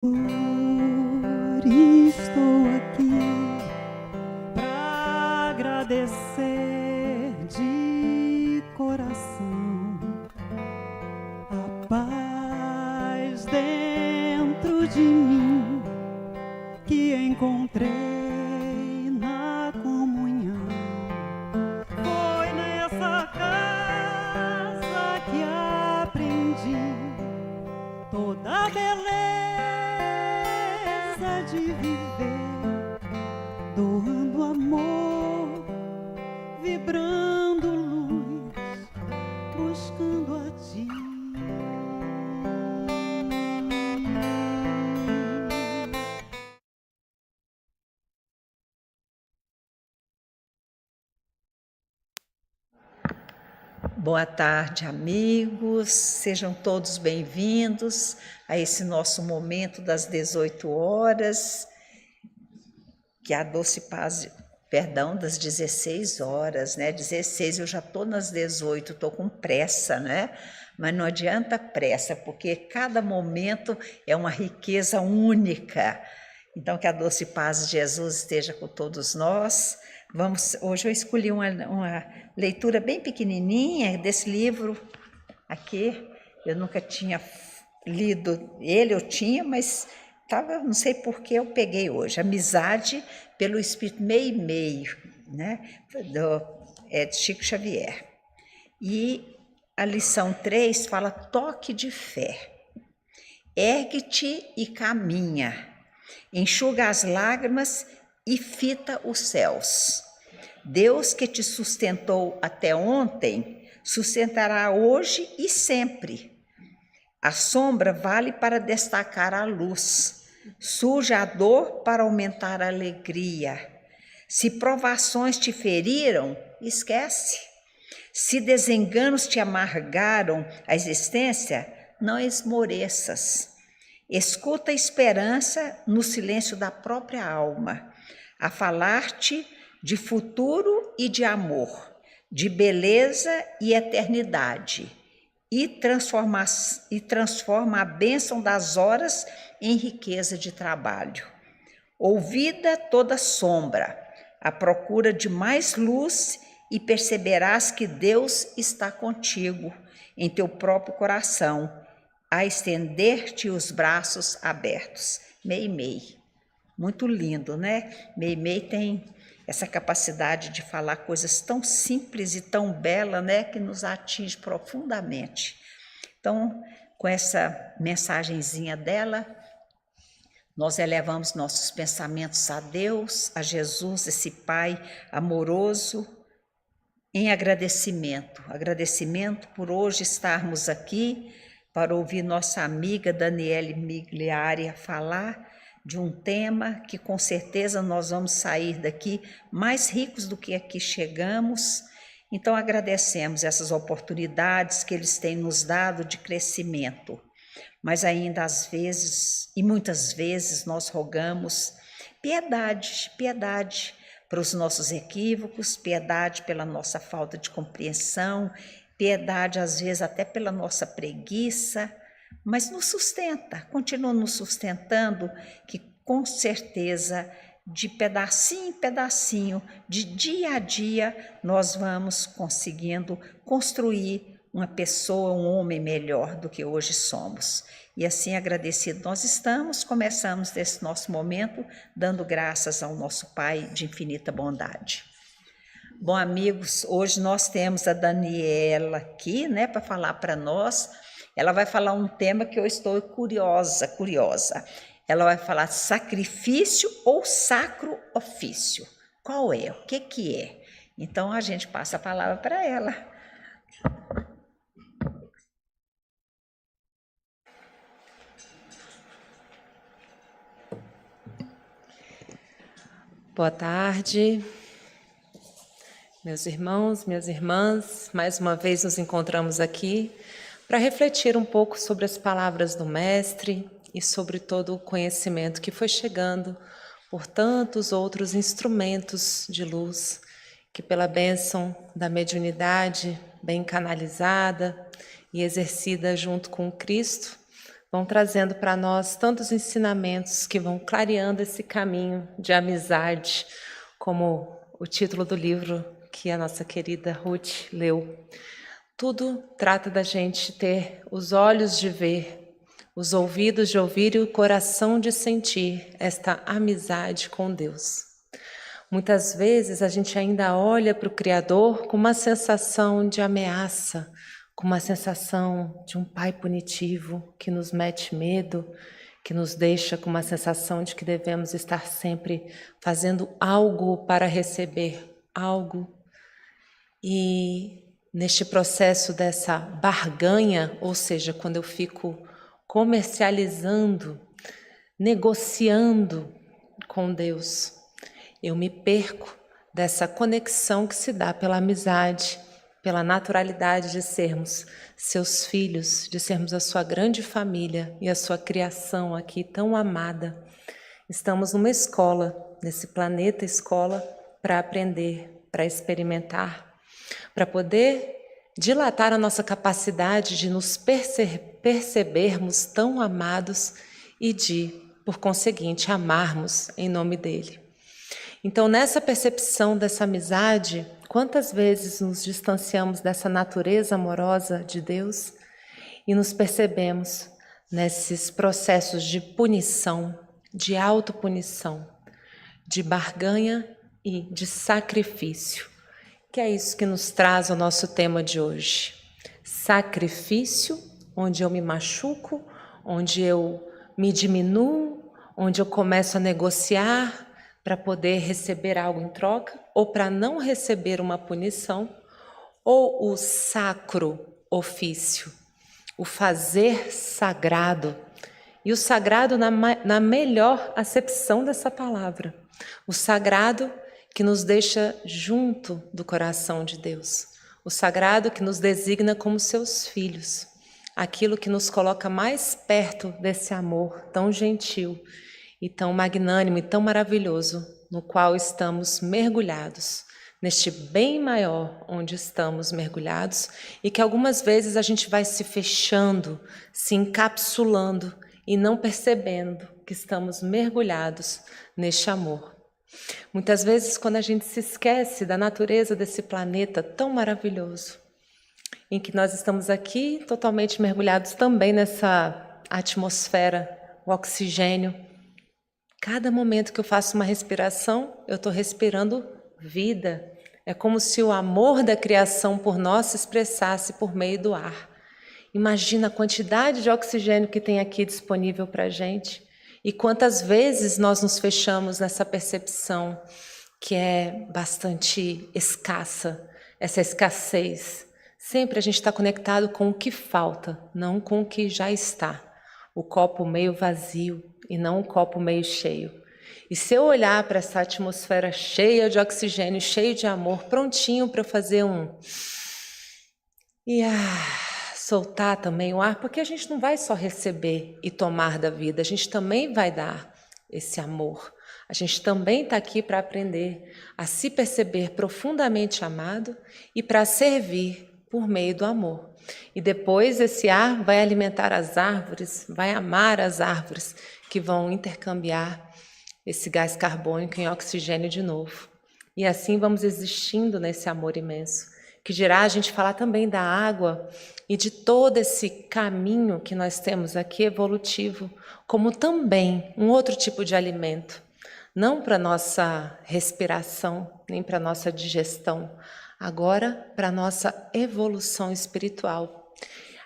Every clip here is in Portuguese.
Estou aqui para agradecer de coração a paz dentro de mim que encontrei na comunhão. Foi nessa casa que aprendi toda a beleza de viver, doando amor, vibrando luz, buscando a ti. Boa tarde, amigos. Sejam todos bem-vindos a esse nosso momento das 18 horas, que é a doce paz, das 16 horas, né? 16, eu já estou nas 18, estou com pressa, né? Mas não adianta pressa, porque cada momento é uma riqueza única. Então, que a doce paz de Jesus esteja com todos nós. Hoje eu escolhi uma leitura bem pequenininha desse livro aqui. Eu nunca tinha lido ele, eu tinha, mas não sei por que eu peguei hoje. Amizade pelo Espírito, meio e meio, né? De Chico Xavier. E a lição 3 fala toque de fé. Ergue-te e caminha, enxuga as lágrimas e fita os céus. Deus que te sustentou até ontem, sustentará hoje e sempre. A sombra vale para destacar a luz, surge a dor para aumentar a alegria. Se provações te feriram, esquece. Se desenganos te amargaram a existência, não esmoreças. Escuta a esperança no silêncio da própria alma, a falar-te de futuro e de amor, de beleza e eternidade, e transforma a bênção das horas em riqueza de trabalho. Ouvida toda sombra, à procura de mais luz, e perceberás que Deus está contigo em teu próprio coração, a estender-te os braços abertos. Meimei. Muito lindo, né? Meimei tem essa capacidade de falar coisas tão simples e tão belas, né? Que nos atinge profundamente. Então, com essa mensagenzinha dela, nós elevamos nossos pensamentos a Deus, a Jesus, esse Pai amoroso, em agradecimento. Agradecimento por hoje estarmos aqui, para ouvir nossa amiga Daniele Migliari falar de um tema que com certeza nós vamos sair daqui mais ricos do que aqui chegamos. Então agradecemos essas oportunidades que eles têm nos dado de crescimento, mas ainda às vezes e muitas vezes nós rogamos piedade para os nossos equívocos, piedade pela nossa falta de compreensão, piedade às vezes até pela nossa preguiça, mas nos sustenta, continua nos sustentando, que com certeza de pedacinho em pedacinho, de dia a dia, nós vamos conseguindo construir uma pessoa, um homem melhor do que hoje somos. E assim agradecido nós começamos desse nosso momento dando graças ao nosso Pai de infinita bondade. Bom, amigos, hoje nós temos a Daniela aqui, né, para falar para nós. Ela vai falar um tema que eu estou curiosa. Ela vai falar sacrifício ou sacro ofício. Qual é? O que é? Então, a gente passa a palavra para ela. Boa tarde, meus irmãos, minhas irmãs. Mais uma vez nos encontramos aqui para refletir um pouco sobre as palavras do Mestre e sobre todo o conhecimento que foi chegando por tantos outros instrumentos de luz que, pela bênção da mediunidade bem canalizada e exercida junto com Cristo, vão trazendo para nós tantos ensinamentos que vão clareando esse caminho de amizade, como o título do livro que a nossa querida Ruth leu. Tudo trata da gente ter os olhos de ver, os ouvidos de ouvir e o coração de sentir esta amizade com Deus. Muitas vezes a gente ainda olha para o Criador com uma sensação de ameaça, com uma sensação de um pai punitivo que nos mete medo, que nos deixa com uma sensação de que devemos estar sempre fazendo algo para receber algo. E neste processo dessa barganha, ou seja, quando eu fico comercializando, negociando com Deus, eu me perco dessa conexão que se dá pela amizade, pela naturalidade de sermos seus filhos, de sermos a sua grande família e a sua criação aqui tão amada. Estamos numa escola, nesse planeta escola, para aprender, para experimentar, para poder dilatar a nossa capacidade de nos percebermos tão amados e de, por conseguinte, amarmos em nome dele. Então, nessa percepção dessa amizade, quantas vezes nos distanciamos dessa natureza amorosa de Deus e nos percebemos nesses processos de punição, de autopunição, de barganha e de sacrifício, que é isso que nos traz o nosso tema de hoje. Sacrifício, onde eu me machuco, onde eu me diminuo, onde eu começo a negociar para poder receber algo em troca, ou para não receber uma punição, ou o sacro ofício, o fazer sagrado. E o sagrado na melhor acepção dessa palavra. O sagrado que nos deixa junto do coração de Deus. O sagrado que nos designa como seus filhos. Aquilo que nos coloca mais perto desse amor tão gentil e tão magnânimo e tão maravilhoso, no qual estamos mergulhados, neste bem maior onde estamos mergulhados, e que algumas vezes a gente vai se fechando, se encapsulando e não percebendo que estamos mergulhados neste amor. Muitas vezes, quando a gente se esquece da natureza desse planeta tão maravilhoso, em que nós estamos aqui totalmente mergulhados também nessa atmosfera, o oxigênio. Cada momento que eu faço uma respiração, eu estou respirando vida. É como se o amor da criação por nós se expressasse por meio do ar. Imagina a quantidade de oxigênio que tem aqui disponível para a gente e quantas vezes nós nos fechamos nessa percepção que é bastante escassa, essa escassez. Sempre a gente está conectado com o que falta, não com o que já está. O copo meio vazio e não o copo meio cheio. E se eu olhar para essa atmosfera cheia de oxigênio, cheio de amor, prontinho para fazer e soltar também o ar, porque a gente não vai só receber e tomar da vida, a gente também vai dar esse amor. A gente também está aqui para aprender a se perceber profundamente amado e para servir por meio do amor. E depois esse ar vai alimentar as árvores, vai amar as árvores que vão intercambiar esse gás carbônico em oxigênio de novo. E assim vamos existindo nesse amor imenso, que dirá a gente falar também da água e de todo esse caminho que nós temos aqui evolutivo, como também um outro tipo de alimento, não para nossa respiração, nem para nossa digestão, agora para nossa evolução espiritual.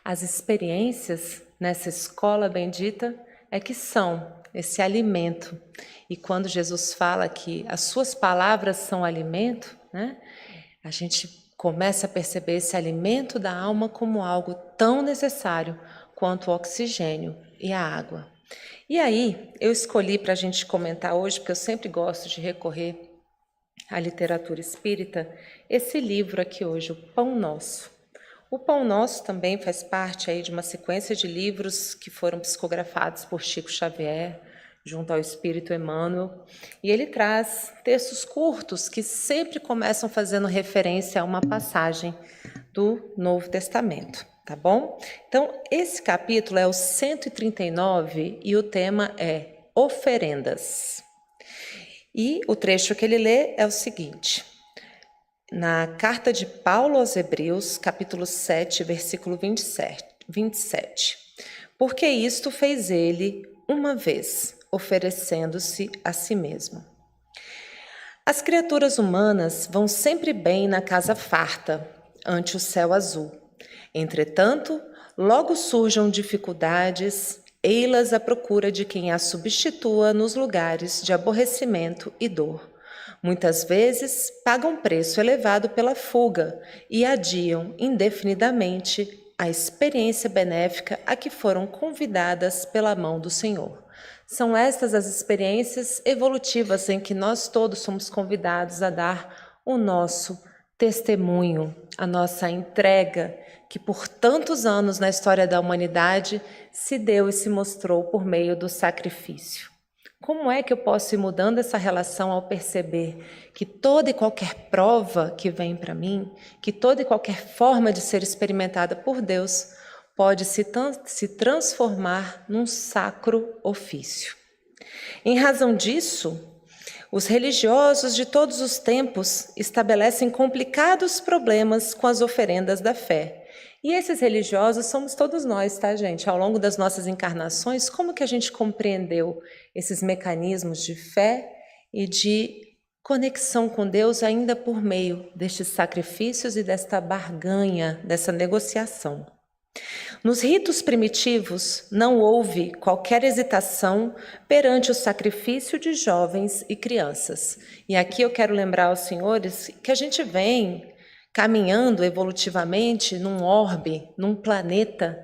As experiências nessa escola bendita é que são esse alimento. E quando Jesus fala que as suas palavras são alimento, né, a gente começa a perceber esse alimento da alma como algo tão necessário quanto o oxigênio e a água. E aí, eu escolhi para a gente comentar hoje, porque eu sempre gosto de recorrer à literatura espírita, esse livro aqui hoje, O Pão Nosso. O Pão Nosso também faz parte aí de uma sequência de livros que foram psicografados por Chico Xavier, junto ao Espírito Emmanuel, e ele traz textos curtos que sempre começam fazendo referência a uma passagem do Novo Testamento. tá bom? Então, esse capítulo é o 139 e o tema é oferendas. E o trecho que ele lê é o seguinte: na carta de Paulo aos Hebreus, capítulo 7, versículo 27. Porque isto fez ele uma vez, oferecendo-se a si mesmo. As criaturas humanas vão sempre bem na casa farta, ante o céu azul. Entretanto, logo surjam dificuldades, ei-las à procura de quem as substitua nos lugares de aborrecimento e dor. Muitas vezes pagam preço elevado pela fuga e adiam indefinidamente a experiência benéfica a que foram convidadas pela mão do Senhor. São estas as experiências evolutivas em que nós todos somos convidados a dar o nosso testemunho, a nossa entrega, que por tantos anos na história da humanidade se deu e se mostrou por meio do sacrifício. Como é que eu posso ir mudando essa relação ao perceber que toda e qualquer prova que vem para mim, que toda e qualquer forma de ser experimentada por Deus, pode se transformar num sacro ofício? Em razão disso, os religiosos de todos os tempos estabelecem complicados problemas com as oferendas da fé. E esses religiosos somos todos nós, tá, gente? Ao longo das nossas encarnações, como que a gente compreendeu esses mecanismos de fé e de conexão com Deus ainda por meio destes sacrifícios e desta barganha, dessa negociação? Nos ritos primitivos, não houve qualquer hesitação perante o sacrifício de jovens e crianças. E aqui eu quero lembrar aos senhores que a gente vem caminhando evolutivamente num orbe, num planeta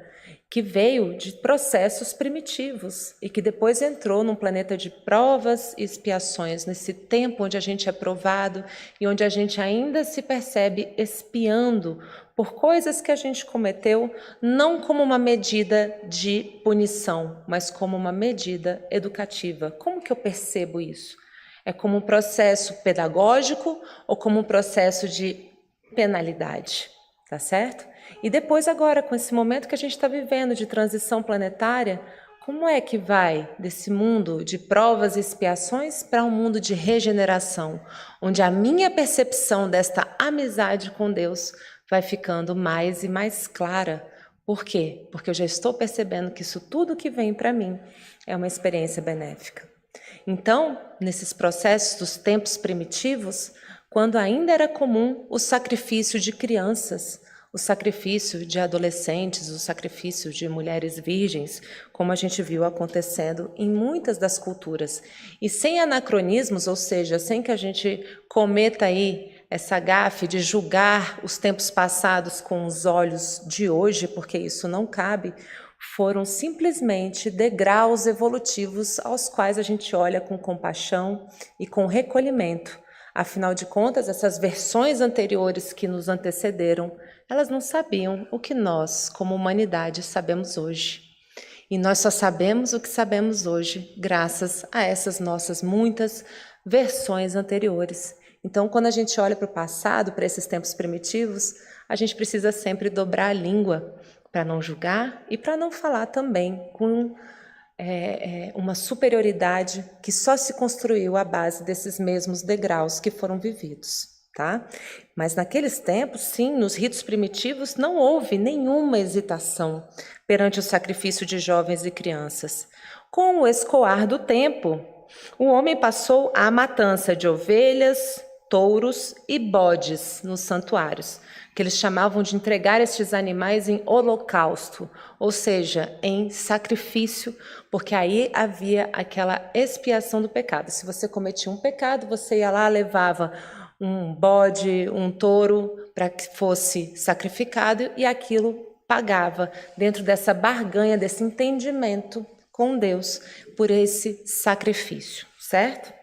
que veio de processos primitivos e que depois entrou num planeta de provas e expiações, nesse tempo onde a gente é provado e onde a gente ainda se percebe expiando por coisas que a gente cometeu, não como uma medida de punição, mas como uma medida educativa. Como que eu percebo isso? É como um processo pedagógico ou como um processo de penalidade, tá certo? E depois agora, com esse momento que a gente está vivendo de transição planetária, como é que vai desse mundo de provas e expiações para um mundo de regeneração, onde a minha percepção desta amizade com Deus vai ficando mais e mais clara? Por quê? Porque eu já estou percebendo que isso tudo que vem para mim é uma experiência benéfica. Então, nesses processos dos tempos primitivos, quando ainda era comum o sacrifício de crianças, o sacrifício de adolescentes, o sacrifício de mulheres virgens, como a gente viu acontecendo em muitas das culturas. E sem anacronismos, ou seja, sem que a gente cometa aí essa gafe de julgar os tempos passados com os olhos de hoje, porque isso não cabe, foram simplesmente degraus evolutivos aos quais a gente olha com compaixão e com recolhimento. Afinal de contas, essas versões anteriores que nos antecederam, elas não sabiam o que nós, como humanidade, sabemos hoje. E nós só sabemos o que sabemos hoje graças a essas nossas muitas versões anteriores. Então, quando a gente olha para o passado, para esses tempos primitivos, a gente precisa sempre dobrar a língua para não julgar e para não falar também com uma superioridade que só se construiu à base desses mesmos degraus que foram vividos, tá? Mas naqueles tempos, sim, nos ritos primitivos, não houve nenhuma hesitação perante o sacrifício de jovens e crianças. Com o escoar do tempo, o homem passou à matança de ovelhas, touros e bodes nos santuários, que eles chamavam de entregar estes animais em holocausto, ou seja, em sacrifício, porque aí havia aquela expiação do pecado. Se você cometia um pecado, você ia lá, levava um bode, um touro, para que fosse sacrificado, e aquilo pagava dentro dessa barganha, desse entendimento com Deus, por esse sacrifício, certo?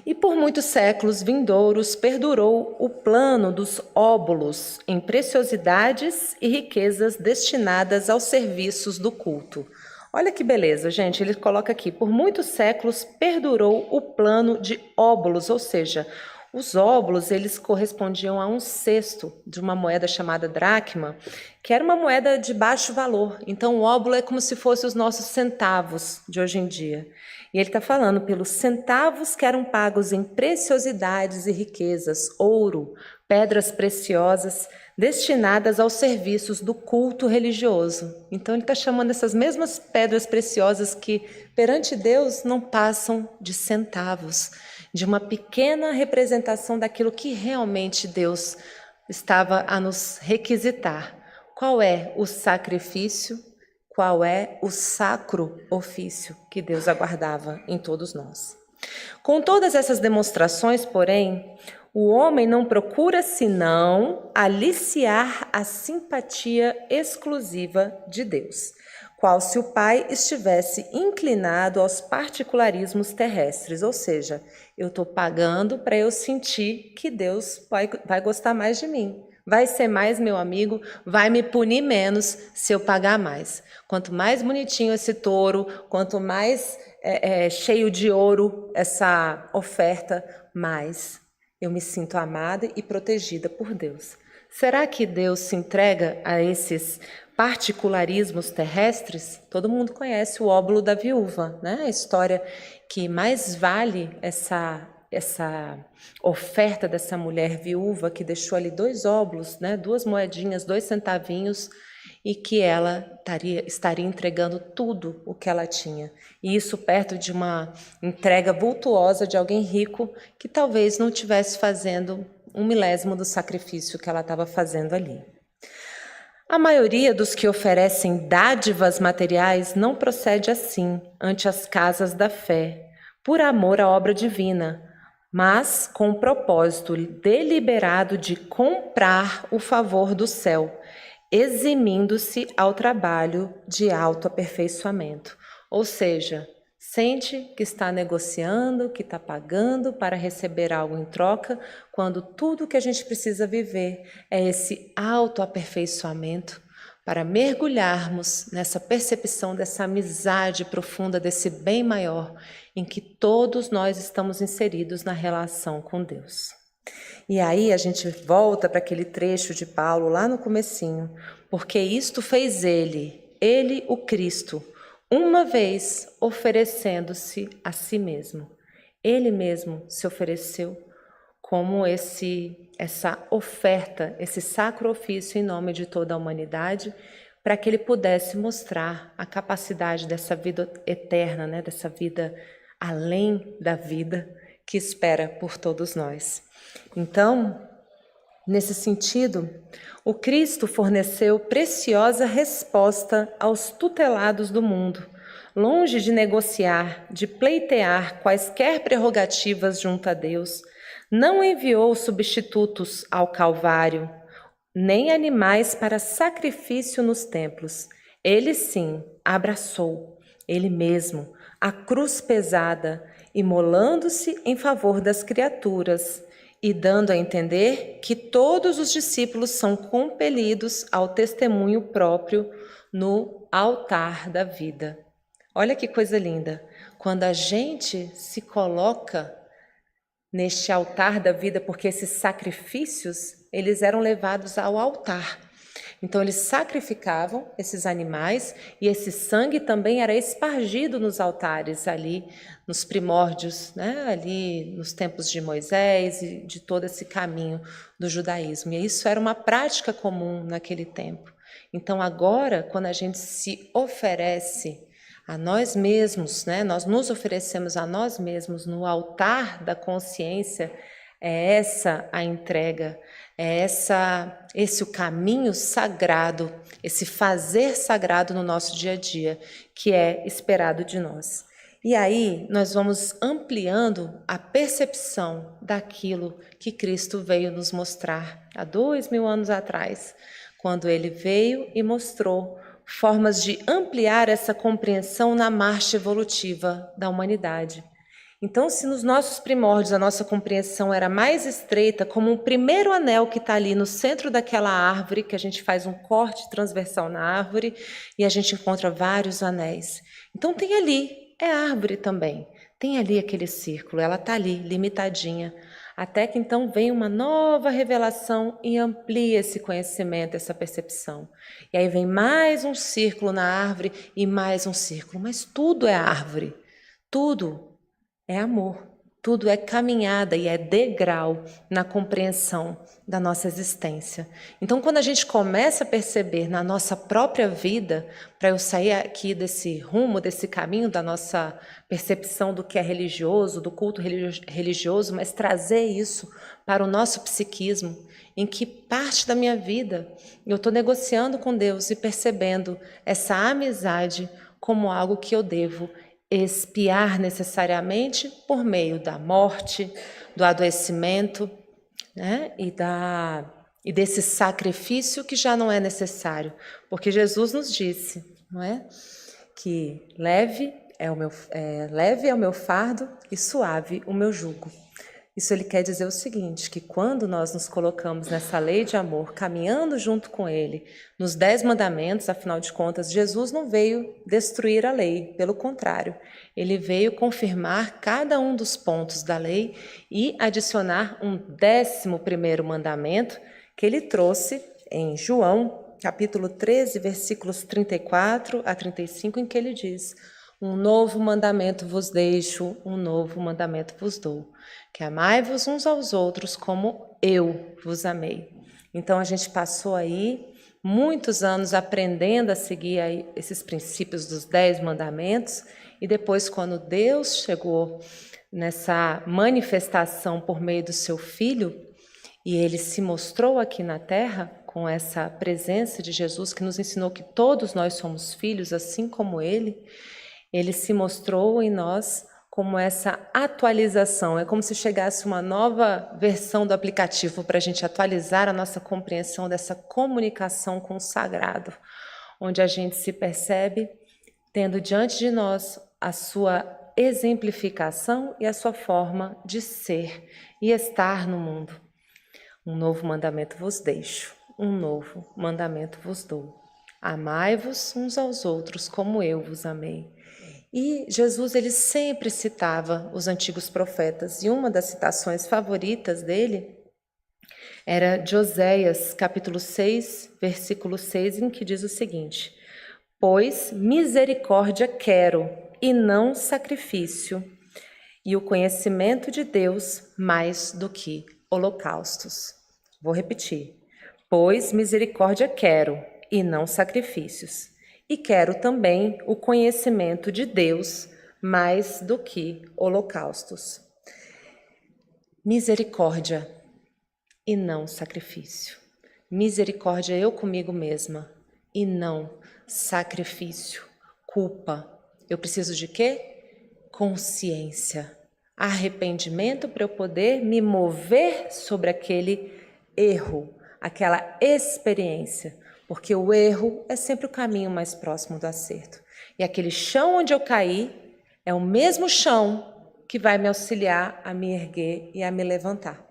E por muitos séculos vindouros perdurou o plano dos óbolos em preciosidades e riquezas destinadas aos serviços do culto. Olha que beleza, gente, ele coloca aqui, por muitos séculos perdurou o plano de óbolos, ou seja, Os óbulos, eles correspondiam a 1/6 de uma moeda chamada dracma, que era uma moeda de baixo valor. Então, o óbulo é como se fossem os nossos centavos de hoje em dia. E ele está falando pelos centavos que eram pagos em preciosidades e riquezas, ouro, pedras preciosas, destinadas aos serviços do culto religioso. Então, ele está chamando essas mesmas pedras preciosas que, perante Deus, não passam de centavos, de uma pequena representação daquilo que realmente Deus estava a nos requisitar. Qual é o sacrifício? Qual é o sacro ofício que Deus aguardava em todos nós? Com todas essas demonstrações, porém, o homem não procura senão aliciar a simpatia exclusiva de Deus, qual se o Pai estivesse inclinado aos particularismos terrestres, ou seja, eu estou pagando para eu sentir que Deus vai gostar mais de mim, vai ser mais meu amigo, vai me punir menos se eu pagar mais. Quanto mais bonitinho esse touro, quanto mais cheio de ouro essa oferta, mais eu me sinto amada e protegida por Deus. Será que Deus se entrega a esses particularismos terrestres? Todo mundo conhece o óbolo da viúva, né? A história que mais vale essa oferta dessa mulher viúva que deixou ali 2 óbolos, né? 2 moedinhas, 2 centavinhos, e que ela estaria entregando tudo o que ela tinha. E isso perto de uma entrega vultuosa de alguém rico que talvez não estivesse fazendo 1/1000 do sacrifício que ela estava fazendo ali. A maioria dos que oferecem dádivas materiais não procede assim ante as casas da fé, por amor à obra divina, mas com o propósito deliberado de comprar o favor do céu, eximindo-se ao trabalho de autoaperfeiçoamento. Ou seja, sente que está negociando, que está pagando para receber algo em troca, quando tudo que a gente precisa viver é esse autoaperfeiçoamento para mergulharmos nessa percepção dessa amizade profunda, desse bem maior, em que todos nós estamos inseridos na relação com Deus. E aí a gente volta para aquele trecho de Paulo lá no comecinho, porque isto fez ele o Cristo, uma vez oferecendo-se a si mesmo. Ele mesmo se ofereceu como essa oferta, esse sacro ofício em nome de toda a humanidade, para que ele pudesse mostrar a capacidade dessa vida eterna, né, dessa vida além da vida que espera por todos nós. Então, nesse sentido, o Cristo forneceu preciosa resposta aos tutelados do mundo, longe de negociar, de pleitear quaisquer prerrogativas junto a Deus, não enviou substitutos ao Calvário, nem animais para sacrifício nos templos. Ele sim abraçou, ele mesmo, a cruz pesada, imolando-se em favor das criaturas e dando a entender que todos os discípulos são compelidos ao testemunho próprio no altar da vida. Olha que coisa linda! Quando a gente se coloca neste altar da vida, porque esses sacrifícios, eles eram levados ao altar. Então, eles sacrificavam esses animais e esse sangue também era espargido nos altares ali, nos primórdios, né? Ali nos tempos de Moisés e de todo esse caminho do judaísmo. E isso era uma prática comum naquele tempo. Então, agora, quando a gente se oferece a nós mesmos, né? Nós nos oferecemos a nós mesmos no altar da consciência, é essa a entrega, é esse o caminho sagrado, esse fazer sagrado no nosso dia a dia, que é esperado de nós. E aí nós vamos ampliando a percepção daquilo que Cristo veio nos mostrar há 2000 anos atrás, quando ele veio e mostrou formas de ampliar essa compreensão na marcha evolutiva da humanidade. Então, se nos nossos primórdios a nossa compreensão era mais estreita, como um primeiro anel que está ali no centro daquela árvore, que a gente faz um corte transversal na árvore e a gente encontra vários anéis. Então, tem ali, é árvore também, tem ali aquele círculo, ela está ali, limitadinha. até que então vem uma nova revelação e amplia esse conhecimento, essa percepção. E aí vem mais um círculo na árvore e mais um círculo, mas tudo é árvore, tudo é amor, tudo é caminhada e é degrau na compreensão da nossa existência. Então, quando a gente começa a perceber na nossa própria vida, para eu sair aqui desse rumo, desse caminho da nossa percepção do que é religioso, do culto religioso, mas trazer isso para o nosso psiquismo, em que parte da minha vida eu estou negociando com Deus e percebendo essa amizade como algo que eu devo expiar necessariamente por meio da morte, do adoecimento, né? E desse sacrifício que já não é necessário, porque Jesus nos disse, não é? Que leve é o meu fardo e suave o meu jugo. Isso ele quer dizer o seguinte, que quando nós nos colocamos nessa lei de amor, caminhando junto com ele, nos 10 mandamentos, afinal de contas, Jesus não veio destruir a lei, pelo contrário, ele veio confirmar cada um dos pontos da lei e adicionar um 11º mandamento que ele trouxe em João, capítulo 13, versículos 34 a 35, em que ele diz: um novo mandamento vos deixo, um novo mandamento vos dou, que amai-vos uns aos outros como eu vos amei. Então a gente passou aí muitos anos aprendendo a seguir aí esses princípios dos 10 mandamentos, e depois, quando Deus chegou nessa manifestação por meio do seu Filho, e ele se mostrou aqui na terra com essa presença de Jesus que nos ensinou que todos nós somos filhos, assim como ele se mostrou em nós como essa atualização. É como se chegasse uma nova versão do aplicativo para a gente atualizar a nossa compreensão dessa comunicação com o sagrado, onde a gente se percebe tendo diante de nós a sua exemplificação e a sua forma de ser e estar no mundo. Um novo mandamento vos deixo, um novo mandamento vos dou. Amai-vos uns aos outros como eu vos amei. E Jesus ele sempre citava os antigos profetas, e uma das citações favoritas dele era de Oséias, capítulo 6, versículo 6, em que diz o seguinte: pois misericórdia quero, e não sacrifício, e o conhecimento de Deus mais do que holocaustos. Vou repetir. Pois misericórdia quero, e não sacrifícios, e quero também o conhecimento de Deus mais do que holocaustos. Misericórdia e não sacrifício. Misericórdia eu comigo mesma e não sacrifício, culpa. Eu preciso de quê? Consciência, arrependimento para eu poder me mover sobre aquele erro, aquela experiência, porque o erro é sempre o caminho mais próximo do acerto. E aquele chão onde eu caí é o mesmo chão que vai me auxiliar a me erguer e a me levantar.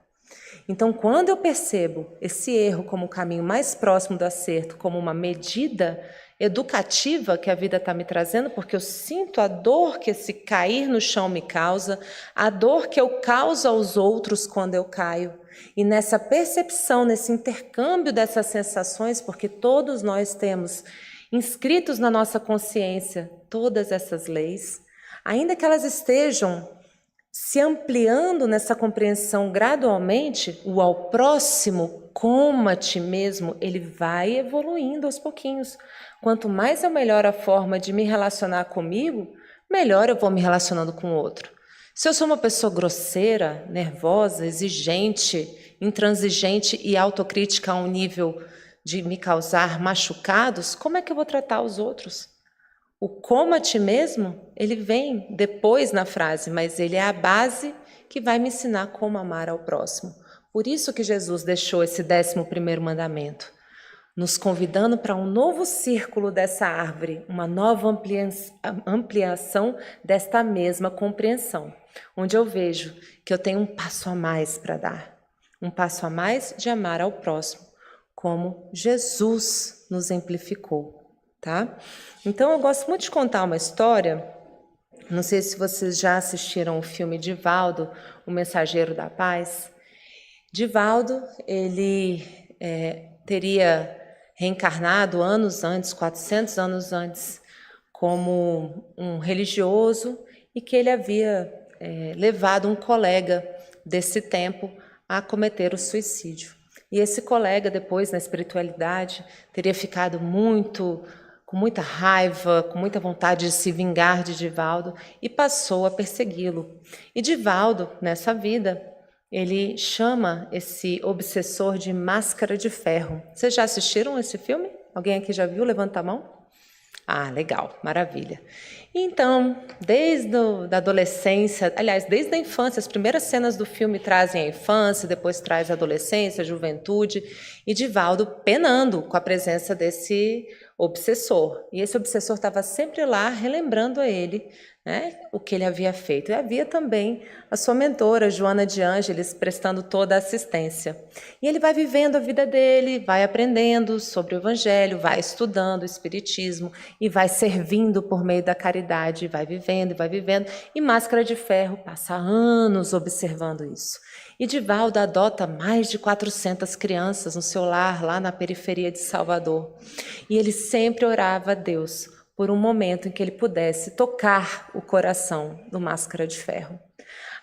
Então, quando eu percebo esse erro como o caminho mais próximo do acerto, como uma medida educativa que a vida está me trazendo, porque eu sinto a dor que esse cair no chão me causa, a dor que eu causo aos outros quando eu caio. E nessa percepção, nesse intercâmbio dessas sensações, porque todos nós temos inscritos na nossa consciência todas essas leis, ainda que elas estejam se ampliando nessa compreensão gradualmente, o ao próximo, como a ti mesmo, ele vai evoluindo aos pouquinhos. Quanto mais eu melhoro a forma de me relacionar comigo, melhor eu vou me relacionando com o outro. Se eu sou uma pessoa grosseira, nervosa, exigente, intransigente e autocrítica a um nível de me causar machucados, como é que eu vou tratar os outros? O como a ti mesmo, ele vem depois na frase, mas ele é a base que vai me ensinar como amar ao próximo. Por isso que Jesus deixou esse 11º mandamento, nos convidando para um novo círculo dessa árvore, uma nova ampliação desta mesma compreensão, onde eu vejo que eu tenho um passo a mais para dar, um passo a mais de amar ao próximo, como Jesus nos exemplificou. Tá? Então eu gosto muito de contar uma história, não sei se vocês já assistiram o filme Divaldo, O Mensageiro da Paz, Divaldo, ele teria reencarnado anos antes, 400 anos antes, como um religioso e que ele havia levado um colega desse tempo a cometer o suicídio. E esse colega, depois, na espiritualidade, teria ficado com muita raiva, com muita vontade de se vingar de Divaldo e passou a persegui-lo. E Divaldo, nessa vida, ele chama esse obsessor de Máscara de Ferro. Vocês já assistiram esse filme? Alguém aqui já viu? Levanta a mão. Ah, legal, maravilha. Então, desde a adolescência, aliás, desde a infância, as primeiras cenas do filme trazem a infância, depois traz a adolescência, a juventude, e Divaldo penando com a presença desse obsessor. E esse obsessor estava sempre lá, relembrando a ele, né, o que ele havia feito. E havia também a sua mentora, Joana de Ângeles, prestando toda a assistência. E ele vai vivendo a vida dele, vai aprendendo sobre o Evangelho, vai estudando o Espiritismo e vai servindo por meio da caridade, vai vivendo. E Máscara de Ferro passa anos observando isso. E Divaldo adota mais de 400 crianças no seu lar, lá na periferia de Salvador. E ele sempre orava a Deus por um momento em que ele pudesse tocar o coração do Máscara de Ferro.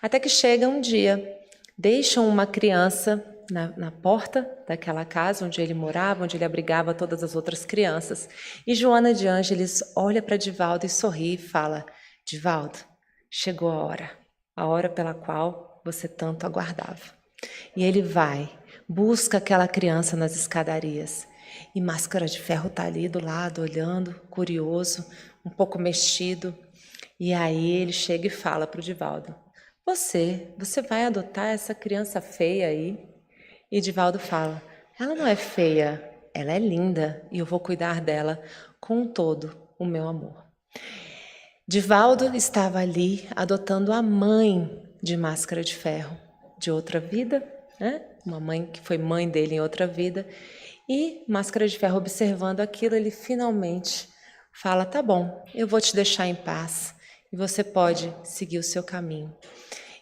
Até que chega um dia, deixam uma criança na porta daquela casa onde ele morava, onde ele abrigava todas as outras crianças. E Joana de Ângeles olha para Divaldo e sorri e fala: Divaldo, chegou a hora pela qual você tanto aguardava. E ele vai, busca aquela criança nas escadarias. E Máscara de Ferro está ali do lado, olhando, curioso, um pouco mexido. E aí ele chega e fala para o Divaldo: Você vai adotar essa criança feia aí? E Divaldo fala: ela não é feia, ela é linda e eu vou cuidar dela com todo o meu amor. Divaldo estava ali adotando a mãe de Máscara de Ferro, de outra vida, né? Uma mãe que foi mãe dele em outra vida. E Máscara de Ferro, observando aquilo, ele finalmente fala: tá bom, eu vou te deixar em paz e você pode seguir o seu caminho.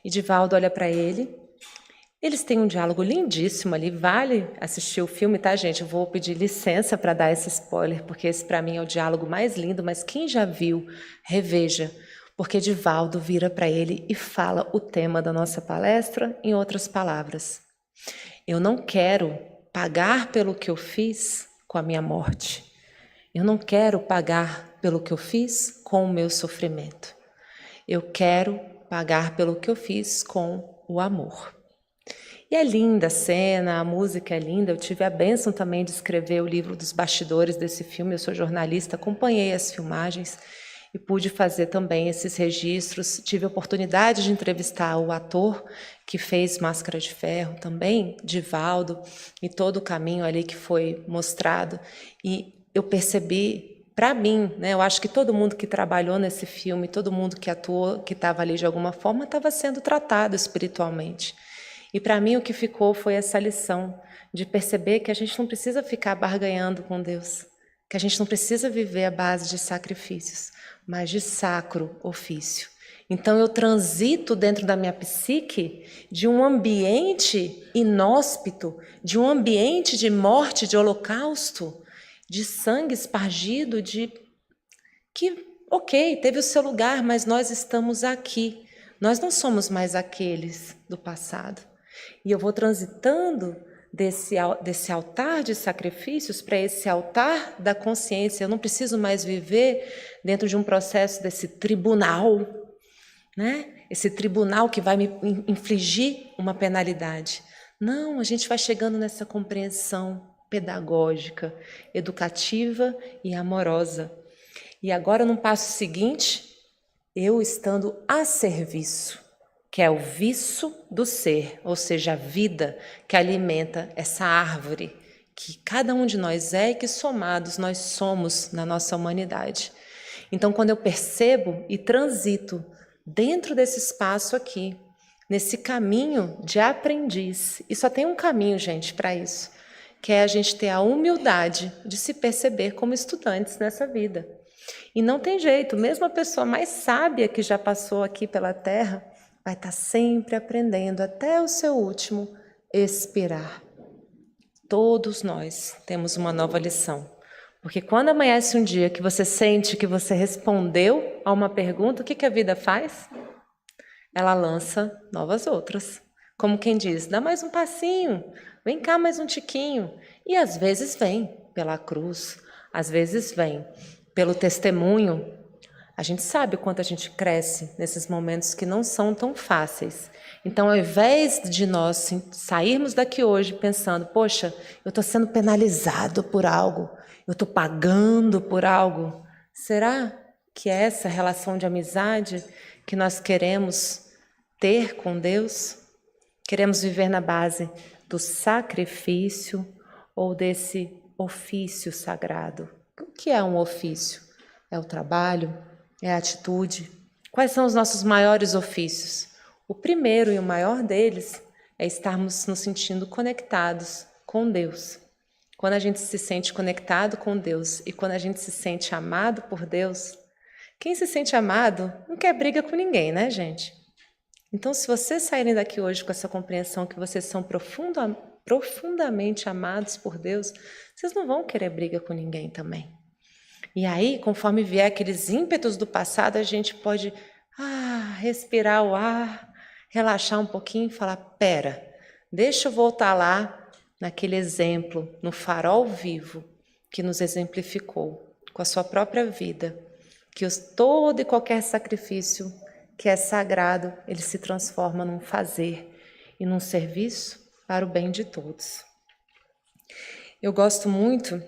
E Divaldo olha para ele. Eles têm um diálogo lindíssimo ali, vale assistir o filme, tá, gente? Eu vou pedir licença para dar esse spoiler, porque esse para mim é o diálogo mais lindo, mas quem já viu, reveja, porque Divaldo vira para ele e fala o tema da nossa palestra em outras palavras. Eu não quero pagar pelo que eu fiz com a minha morte. Eu não quero pagar pelo que eu fiz com o meu sofrimento. Eu quero pagar pelo que eu fiz com o amor. E é linda a cena, a música é linda. Eu tive a bênção também de escrever o livro dos bastidores desse filme. Eu sou jornalista, acompanhei as filmagens e pude fazer também esses registros. Tive a oportunidade de entrevistar o ator que fez Máscara de Ferro também, Divaldo, e todo o caminho ali que foi mostrado. E eu percebi, para mim, né, eu acho que todo mundo que trabalhou nesse filme, todo mundo que atuou, que estava ali de alguma forma, estava sendo tratado espiritualmente. E para mim o que ficou foi essa lição de perceber que a gente não precisa ficar barganhando com Deus, que a gente não precisa viver à base de sacrifícios, mas de sacro ofício. Então eu transito dentro da minha psique de um ambiente inóspito, de um ambiente de morte, de holocausto, de sangue espargido, que, ok, teve o seu lugar, mas nós estamos aqui. Nós não somos mais aqueles do passado. E eu vou transitando desse altar de sacrifícios para esse altar da consciência. Eu não preciso mais viver dentro de um processo desse tribunal, né? Esse tribunal que vai me infligir uma penalidade. Não, a gente vai chegando nessa compreensão pedagógica, educativa e amorosa. E agora, num passo seguinte, eu estando a serviço, que é o viço do ser, ou seja, a vida que alimenta essa árvore que cada um de nós é e que somados nós somos na nossa humanidade. Então, quando eu percebo e transito dentro desse espaço aqui, nesse caminho de aprendiz, e só tem um caminho, gente, para isso, que é a gente ter a humildade de se perceber como estudantes nessa vida. E não tem jeito, mesmo a pessoa mais sábia que já passou aqui pela Terra vai estar sempre aprendendo até o seu último expirar. Todos nós temos uma nova lição. Porque quando amanhece um dia que você sente que você respondeu a uma pergunta, o que a vida faz? Ela lança novas outras. Como quem diz, dá mais um passinho, vem cá mais um tiquinho. E às vezes vem pela cruz, às vezes vem pelo testemunho. A gente sabe o quanto a gente cresce nesses momentos que não são tão fáceis. Então, ao invés de nós sairmos daqui hoje pensando, poxa, eu estou sendo penalizado por algo, eu estou pagando por algo, será que é essa relação de amizade que nós queremos ter com Deus? Queremos viver na base do sacrifício ou desse ofício sagrado? O que é um ofício? É o trabalho? É a atitude? Quais são os nossos maiores ofícios? O primeiro e o maior deles é estarmos nos sentindo conectados com Deus. Quando a gente se sente conectado com Deus e quando a gente se sente amado por Deus, quem se sente amado não quer briga com ninguém, né, gente? Então, se vocês saírem daqui hoje com essa compreensão que vocês são profundamente amados por Deus, vocês não vão querer briga com ninguém também. E aí, conforme vier aqueles ímpetos do passado, a gente pode respirar o ar, relaxar um pouquinho e falar, pera, deixa eu voltar lá naquele exemplo, no farol vivo que nos exemplificou com a sua própria vida, que todo e qualquer sacrifício que é sagrado, ele se transforma num fazer e num serviço para o bem de todos. Eu gosto muito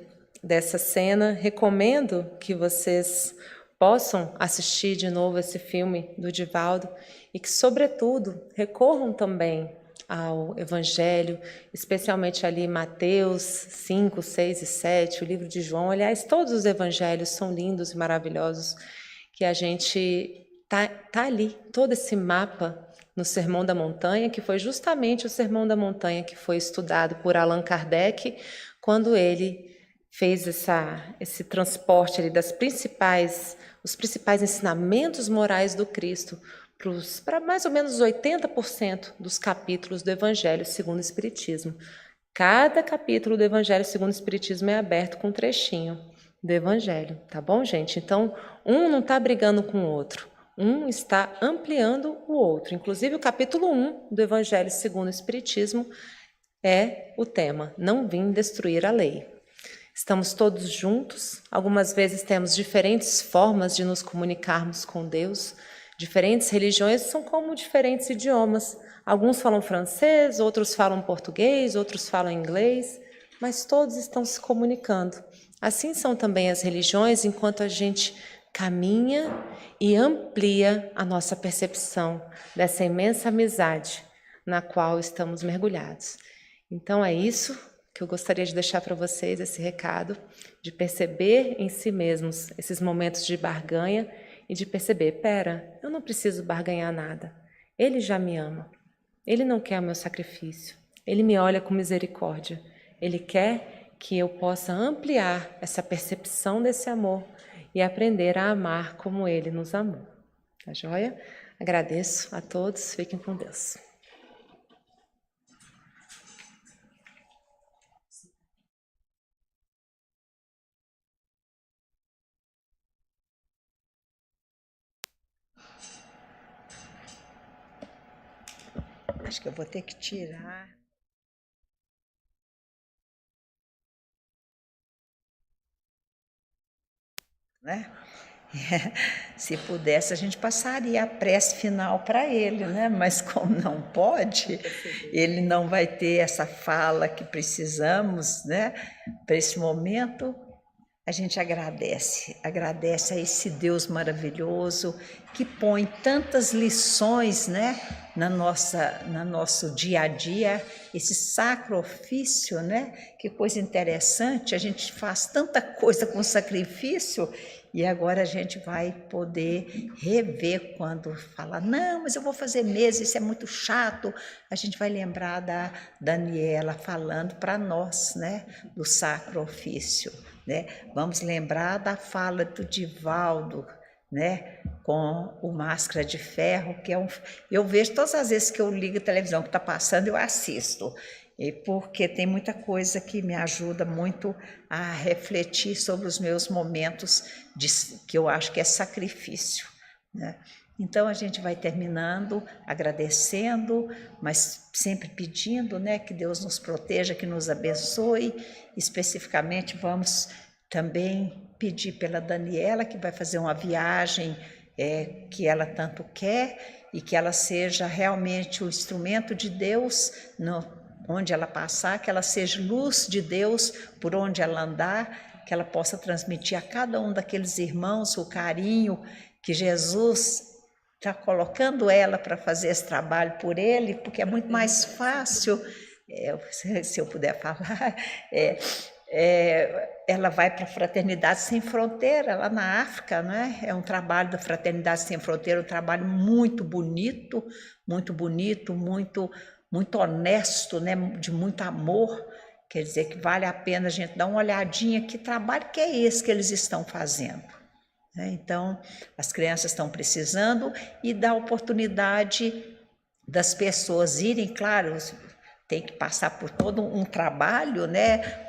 dessa cena, recomendo que vocês possam assistir de novo esse filme do Divaldo e que, sobretudo, recorram também ao Evangelho, especialmente ali Mateus 5, 6 e 7, o livro de João. Aliás, todos os Evangelhos são lindos e maravilhosos, que a gente tá ali, todo esse mapa no Sermão da Montanha, que foi justamente o Sermão da Montanha que foi estudado por Allan Kardec, quando ele fez esse transporte ali os principais ensinamentos morais do Cristo para mais ou menos 80% dos capítulos do Evangelho segundo o Espiritismo. Cada capítulo do Evangelho segundo o Espiritismo é aberto com um trechinho do Evangelho, tá bom, gente? Então, um não está brigando com o outro, um está ampliando o outro. Inclusive, o capítulo 1 do Evangelho segundo o Espiritismo é o tema, não vim destruir a lei. Estamos todos juntos, algumas vezes temos diferentes formas de nos comunicarmos com Deus. Diferentes religiões são como diferentes idiomas. Alguns falam francês, outros falam português, outros falam inglês, mas todos estão se comunicando. Assim são também as religiões, enquanto a gente caminha e amplia a nossa percepção dessa imensa amizade na qual estamos mergulhados. Então é isso que eu gostaria de deixar para vocês, esse recado, de perceber em si mesmos esses momentos de barganha e de perceber, pera, eu não preciso barganhar nada. Ele já me ama. Ele não quer o meu sacrifício. Ele me olha com misericórdia. Ele quer que eu possa ampliar essa percepção desse amor e aprender a amar como Ele nos amou. Tá joia? Agradeço a todos. Fiquem com Deus. Acho que eu vou ter que tirar. Né? Se pudesse, a gente passaria a prece final para ele, né? Mas como não pode, ele não vai ter essa fala que precisamos, né? Para esse momento, a gente agradece a esse Deus maravilhoso que põe tantas lições, né, no nosso dia a dia, esse sacro ofício, né? Que coisa interessante, a gente faz tanta coisa com sacrifício e agora a gente vai poder rever quando fala, não, mas eu vou fazer mesmo, isso é muito chato. A gente vai lembrar da Daniela falando para nós, né, do sacro ofício. Né? Vamos lembrar da fala do Divaldo, né, com o Máscara de Ferro, que eu vejo todas as vezes que eu ligo a televisão que está passando, eu assisto, e porque tem muita coisa que me ajuda muito a refletir sobre os meus momentos que eu acho que é sacrifício, né? Então a gente vai terminando agradecendo, mas sempre pedindo, né, que Deus nos proteja, que nos abençoe. Especificamente vamos também pedir pela Daniela, que vai fazer uma viagem que ela tanto quer, e que ela seja realmente o instrumento de Deus onde ela passar, que ela seja luz de Deus por onde ela andar, que ela possa transmitir a cada um daqueles irmãos o carinho que Jesus está colocando ela para fazer esse trabalho por ele, porque é muito mais fácil, se eu puder falar, ela vai para a Fraternidade Sem Fronteira, lá na África, né? É um trabalho da Fraternidade Sem Fronteira, um trabalho muito bonito, muito honesto, né? De muito amor. Quer dizer que vale a pena a gente dar uma olhadinha que trabalho que é esse que eles estão fazendo. Então, as crianças estão precisando e dá oportunidade das pessoas irem, claro, tem que passar por todo um trabalho, né?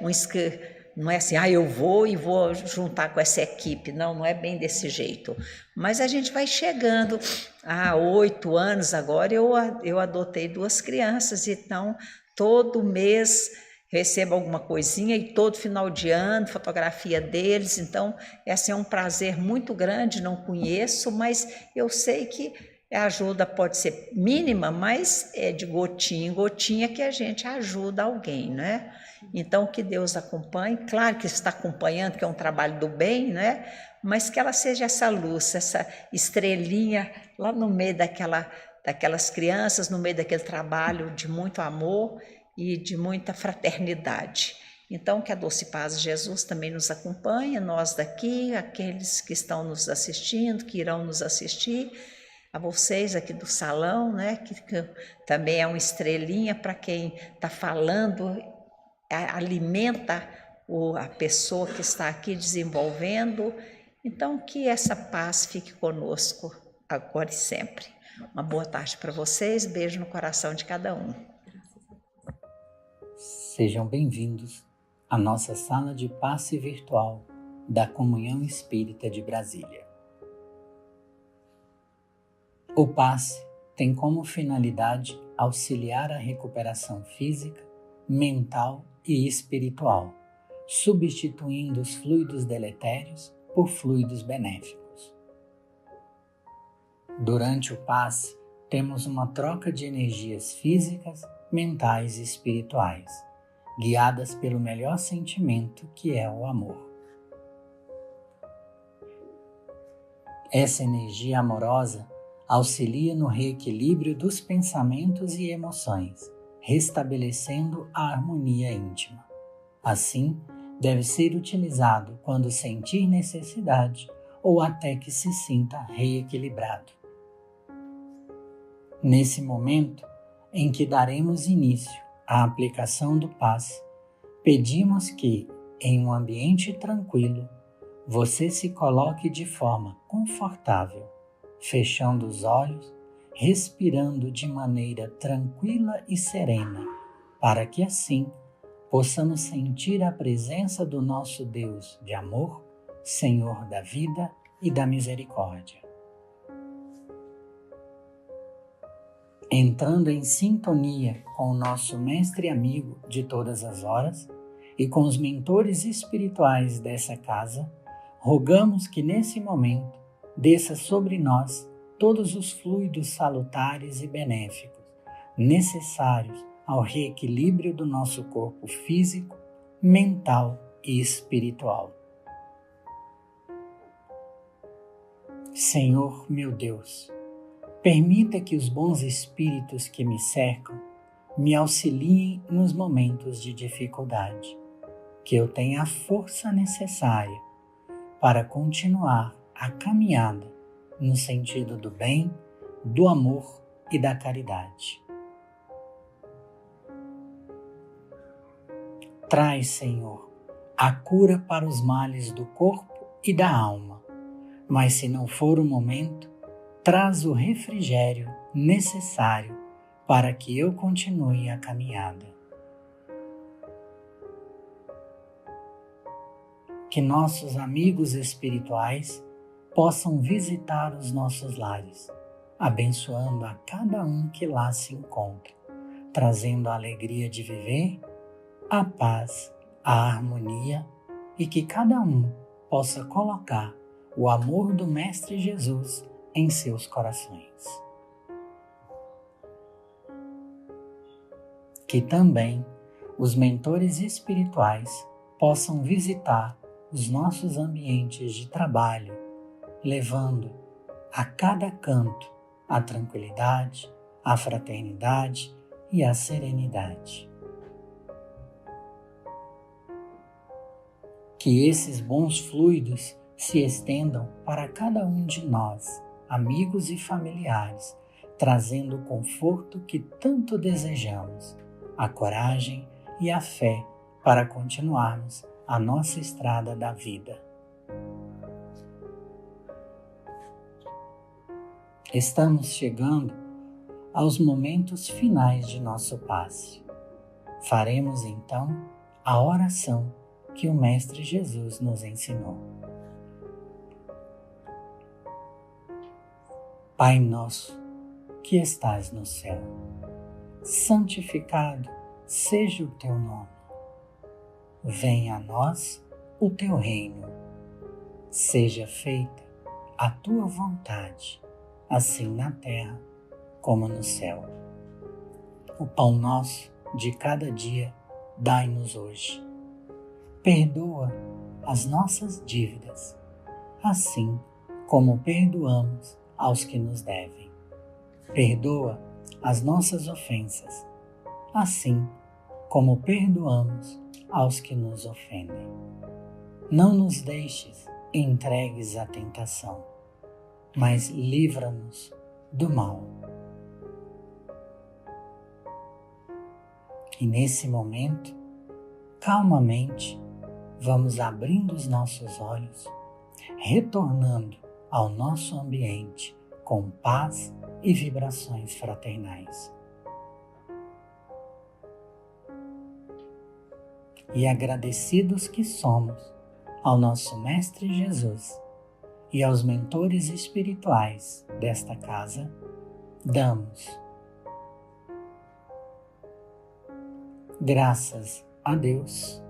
Não é assim, eu vou juntar com essa equipe, não é bem desse jeito. Mas a gente vai chegando. Há 8 anos agora eu adotei 2 crianças, então todo mês recebo alguma coisinha e todo final de ano, fotografia deles, então esse é um prazer muito grande, não conheço, mas eu sei que a ajuda pode ser mínima, mas é de gotinha em gotinha que a gente ajuda alguém, né? Então que Deus acompanhe, claro que está acompanhando, que é um trabalho do bem, né? Mas que ela seja essa luz, essa estrelinha lá no meio daquelas crianças, no meio daquele trabalho de muito amor e de muita fraternidade. Então, que a Doce Paz de Jesus também nos acompanhe, nós daqui, aqueles que estão nos assistindo, que irão nos assistir, a vocês aqui do salão, né, que também é uma estrelinha para quem está falando, alimenta a pessoa que está aqui desenvolvendo. Então, que essa paz fique conosco agora e sempre. Uma boa tarde para vocês, beijo no coração de cada um. Sejam bem-vindos à nossa sala de passe virtual da Comunhão Espírita de Brasília. O passe tem como finalidade auxiliar a recuperação física, mental e espiritual, substituindo os fluidos deletérios por fluidos benéficos. Durante o passe, temos uma troca de energias físicas, mentais e espirituais, guiadas pelo melhor sentimento que é o amor. Essa energia amorosa auxilia no reequilíbrio dos pensamentos e emoções, restabelecendo a harmonia íntima. Assim, deve ser utilizado quando sentir necessidade ou até que se sinta reequilibrado. Nesse momento em que daremos início à aplicação do passe, pedimos que, em um ambiente tranquilo, você se coloque de forma confortável, fechando os olhos, respirando de maneira tranquila e serena, para que assim possamos sentir a presença do nosso Deus de amor, Senhor da vida e da misericórdia. Entrando em sintonia com o nosso mestre amigo de todas as horas e com os mentores espirituais dessa casa, rogamos que nesse momento desça sobre nós todos os fluidos salutares e benéficos necessários ao reequilíbrio do nosso corpo físico, mental e espiritual. Senhor, meu Deus, permita que os bons espíritos que me cercam me auxiliem nos momentos de dificuldade, que eu tenha a força necessária para continuar a caminhada no sentido do bem, do amor e da caridade. Traz, Senhor, a cura para os males do corpo e da alma, mas se não for o momento, traz o refrigério necessário para que eu continue a caminhada. Que nossos amigos espirituais possam visitar os nossos lares, abençoando a cada um que lá se encontra, trazendo a alegria de viver, a paz, a harmonia e que cada um possa colocar o amor do Mestre Jesus em seus corações. Que também os mentores espirituais possam visitar os nossos ambientes de trabalho, levando a cada canto a tranquilidade, a fraternidade e a serenidade. Que esses bons fluidos se estendam para cada um de nós, amigos e familiares, trazendo o conforto que tanto desejamos, a coragem e a fé para continuarmos a nossa estrada da vida. Estamos chegando aos momentos finais de nosso passe. Faremos então a oração que o Mestre Jesus nos ensinou. Pai nosso, que estás no céu, santificado seja o teu nome. Venha a nós o teu reino. Seja feita a tua vontade, assim na terra como no céu. O pão nosso de cada dia dai-nos hoje. Perdoa as nossas dívidas, assim como perdoamos aos que nos devem. Perdoa as nossas ofensas, assim como perdoamos aos que nos ofendem. Não nos deixes entregues à tentação, mas livra-nos do mal. E nesse momento, calmamente, vamos abrindo os nossos olhos, retornando ao nosso ambiente com paz e vibrações fraternais. E agradecidos que somos ao nosso Mestre Jesus e aos mentores espirituais desta casa, damos graças a Deus,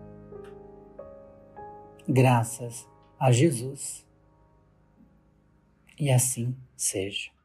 graças a Jesus, e assim seja.